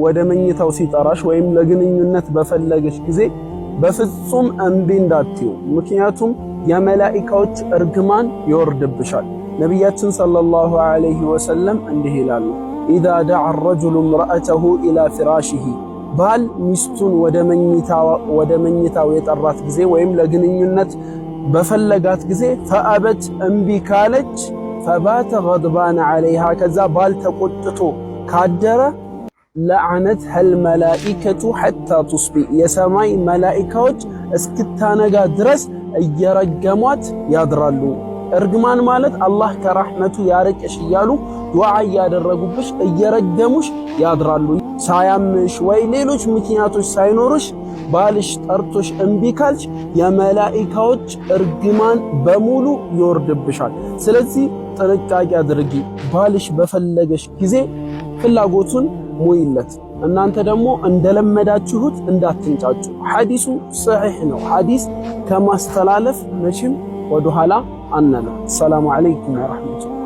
ወደ መኝታው ሲጠራሽ ወይም ለግንኙነት በፈለገሽ ጊዜ በፍጹም እምቢ እንዳትዩ። ምክንያቱም የመላኢካዎች እርግማን ይወርድብሻል። ነቢያችን ሰለላሁ ዐለይሂ ወሰለም እንዲህ ይላሉ፣ ኢዛ ደዓ ረጁሉ ምርአተሁ ኢላ ፍራሽሂ፣ ባል ሚስቱን ወደ መኝታው የጠራት ጊዜ ወይም ለግንኙነት በፈለጋት ጊዜ ፈአበት እምቢ ካለች፣ ፈባተ ገድባነ ዐለይሃ፣ ከዛ ባል ተቆጥቶ ካደረ፣ ለዐነትሀል መላኢከቱ ሐታ ቱስቢ፣ የሰማይ መላኢካዎች እስክታነጋ ድረስ እየረገሟት ያድራሉ። እርግማን ማለት አላህ ከራህመቱ ያርቅሽ እያሉ ዱዓ እያደረጉብሽ እየረገሙሽ ያድራሉ። ሳያምሽ ወይ ሌሎች ምክንያቶች ሳይኖርሽ ባልሽ ጠርቶሽ እምቢ ካልሽ የመላኢካዎች እርግማን በሙሉ ይወርድብሻል። ስለዚህ ጥንቃቄ አድርጊ። ባልሽ በፈለገሽ ጊዜ ፍላጎቱን ሙይለት። እናንተ ደግሞ እንደለመዳችሁት እንዳትንጫጩ። ሐዲሱ ሰሒህ ነው። ሐዲስ ከማስተላለፍ መቼም ወደ ኋላ አንልም። ሰላሙ አለይኩም ወራህመቱላህ።